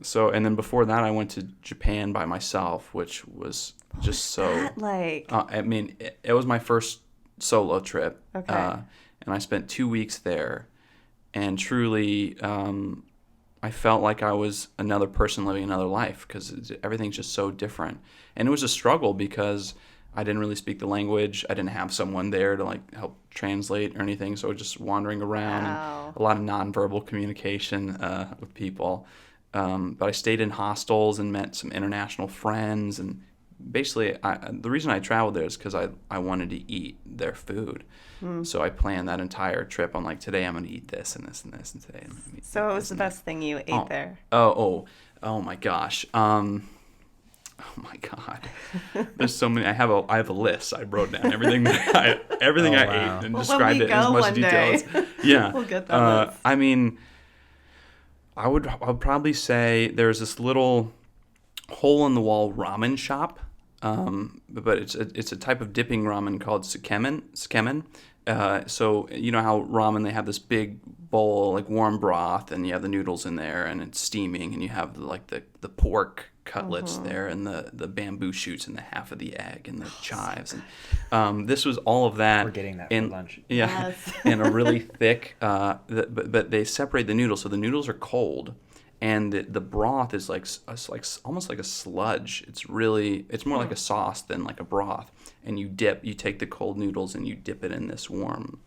So, and then before that, I went to Japan by myself, which was just so. That like I mean, it was my first solo trip, okay. and I spent 2 weeks there, and truly, I felt like I was another person living another life because everything's just so different, and it was a struggle because I didn't really speak the language. I didn't have someone there to like help translate or anything, so I was just wandering around and Wow. a lot of nonverbal communication with people. But I stayed in hostels and met some international friends. And basically, the reason I traveled there is because I wanted to eat their food. Hmm. So I planned that entire trip. I'm like, today I'm going to eat this and this and this, and today I'm going to eat So it was this the and that. best thing you ate Oh, there. oh my gosh. Oh my God. There's so many. I have a list. I wrote down everything everything Oh, I wow. ate and Well, when described we it in as go much one detail as. day, Yeah. we'll get that list. I mean, I would probably say there's this little hole in the wall ramen shop, but it's a type of dipping ramen called tsukemen. So you know how ramen, they have this big bowl like warm broth, and you have the noodles in there, and it's steaming, and you have the pork cutlets there, and the bamboo shoots, and the half of the egg, and the chives, and this was all of that. We're getting that for in lunch. Yeah, Yes. in a really thick. But they separate the noodles, so the noodles are cold, and the broth is like almost like a sludge. It's more like a sauce than like a broth. And you take the cold noodles and you dip it in this warm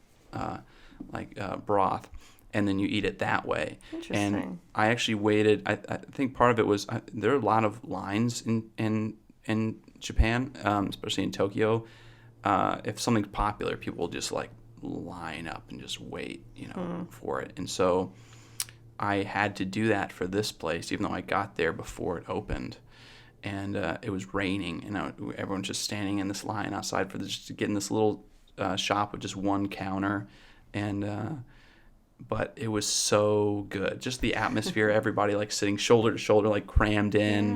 broth, and then you eat it that way. Interesting. And I actually waited. I think part of it was there are a lot of lines in Japan, especially in Tokyo. If something's popular, people will just like line up and just wait, for it. And so I had to do that for this place, even though I got there before it opened. And it was raining, and everyone's just standing in this line outside just to get in this little shop with just one counter. And but it was so good. Just the atmosphere, everybody like sitting shoulder to shoulder, like crammed in.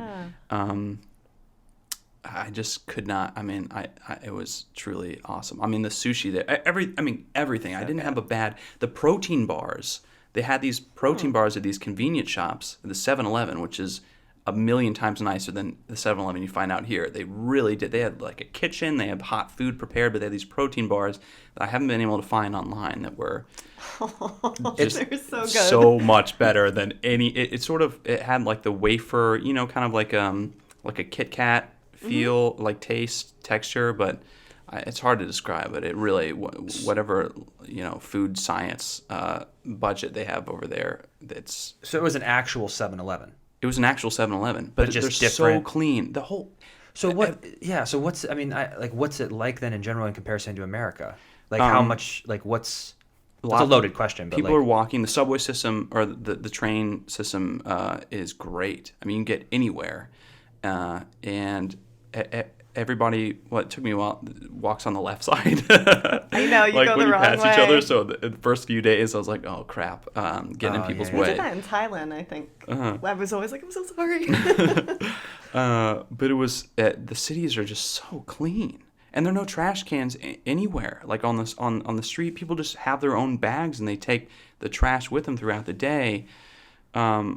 Yeah. I just could not. I mean, it was truly awesome. I mean, the sushi there, everything. I didn't have a bad. The protein bars. They had these protein bars at these convenience shops, the 7-Eleven, which is a million times nicer than the 7-Eleven you find out here. They really did. They had like a kitchen. They had hot food prepared, but they had these protein bars that I haven't been able to find online that were just They're so good. so much better than any. It had like the wafer, kind of like a Kit Kat feel, like taste, texture, but it's hard to describe. But it really, whatever food science budget they have over there, So it was an actual 7-Eleven. it was an actual 7-Eleven, but just they're so different. clean. The whole So what? Yeah. So what's? I mean, what's it like then in general in comparison to America? Like how much? Like what's? It's a loaded question, but people like, are walking. The subway system or the train system is great. I mean, you can get anywhere, and everybody. Well, it took me a while. Walks on the left side. I know, you like go when the you wrong pass way. each other. So the first few days, I was like, oh crap, getting in Oh, people's yeah, We yeah. way. did that in Thailand, I think. I was always like, I'm so sorry. But it was the cities are just so clean, and there are no trash cans anywhere. Like on the street, people just have their own bags and they take the trash with them throughout the day. I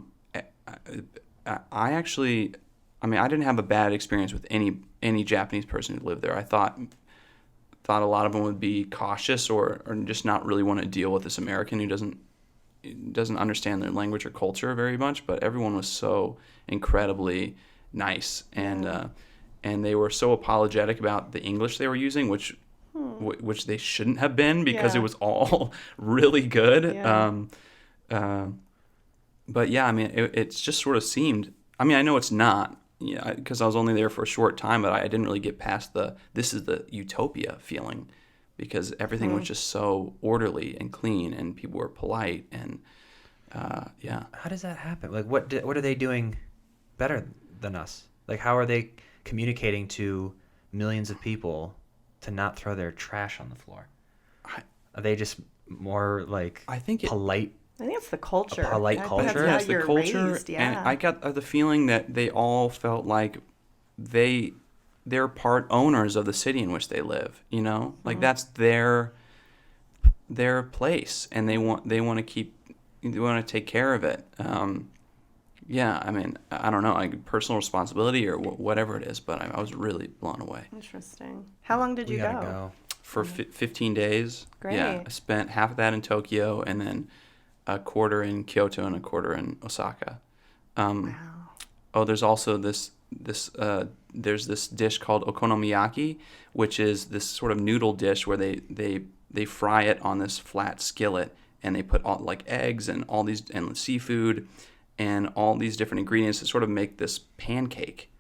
actually, I mean, I didn't have a bad experience with any Japanese person who lived there. I thought a lot of them would be cautious or just not really want to deal with this American who doesn't understand their language or culture very much. But everyone was so incredibly nice, and they were so apologetic about the English they were using, which they shouldn't have been because Yeah. it was all really good. Yeah. But yeah, I mean, it's just sort of seemed. I mean, I know it's not, because I was only there for a short time, but I didn't really get past this is the utopia feeling, because everything was just so orderly and clean, and people were polite, and yeah. how does that happen? Like what are they doing better than us? Like how are they communicating to millions of people to not throw their trash on the floor? Are they just more like I think polite? I think it's the culture. polite I think culture? That's Yeah, how it's the you're culture, raised, yeah. and I got the feeling that they all felt like they're part owners of the city in which they live. Like that's their place, and they want to take care of it. Yeah, I mean, I don't know, like personal responsibility or whatever it is, but I was really blown away. Interesting. How long did We you gotta go? For 15 days. Great. Yeah, I spent half of that in Tokyo and then a quarter in Kyoto and a quarter in Osaka. Wow. Oh, there's also there's this dish called okonomiyaki, which is this sort of noodle dish where they fry it on this flat skillet and they put all like eggs and all these and seafood and all these different ingredients to sort of make this pancake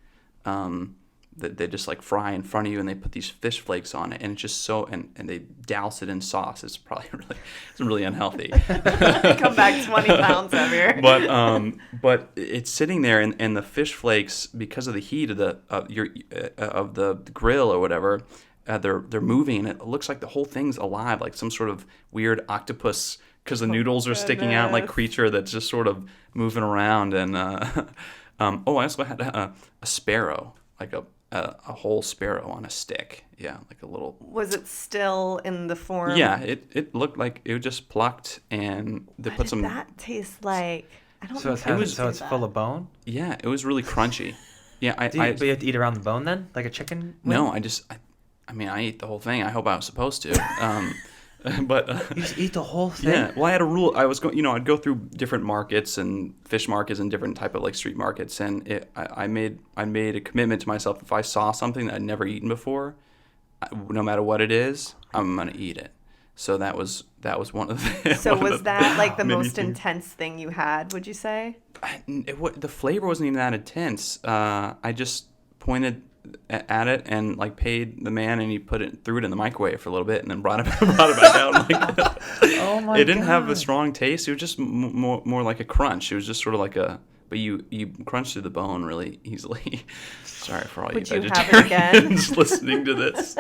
that they just like fry in front of you, and they put these fish flakes on it, and it's just so and they douse it in sauce. It's probably really unhealthy. Come back 20 pounds heavier. But it's sitting there, and the fish flakes, because of the heat of the grill or whatever, they're moving, and it looks like the whole thing's alive, like some sort of weird octopus, because the noodles are sticking out like creature that's just sort of moving around. And I also had a sparrow, like a whole sparrow on a stick. Yeah, like a little. Was it still in the form? Yeah, it looked like it was just plucked, and they What put did some. that taste like? I don't So think it's full of bone. Yeah, it was really crunchy. Yeah, But you have to eat around the bone then, like a chicken wing? No, I mean, I ate the whole thing. I hope I was supposed to. But You just eat the whole thing? yeah, well, I had a rule. I was going, I'd go through different markets and fish markets and different type of like street markets, and I made a commitment to myself. If I saw something that I'd never eaten before, no matter what it is, I'm gonna eat it. So that was one of the. So was that like the many most things. intense thing you had, would you say? The flavor wasn't even that intense. I just pointed at it and like paid the man, and he threw it in the microwave for a little bit, and then brought it back out. Like, Oh my it didn't have a God. strong taste. It was just more like a crunch. It was just sort of like but you crunch through the bone really easily. Sorry for all Would you you have it again? vegetarians listening to this.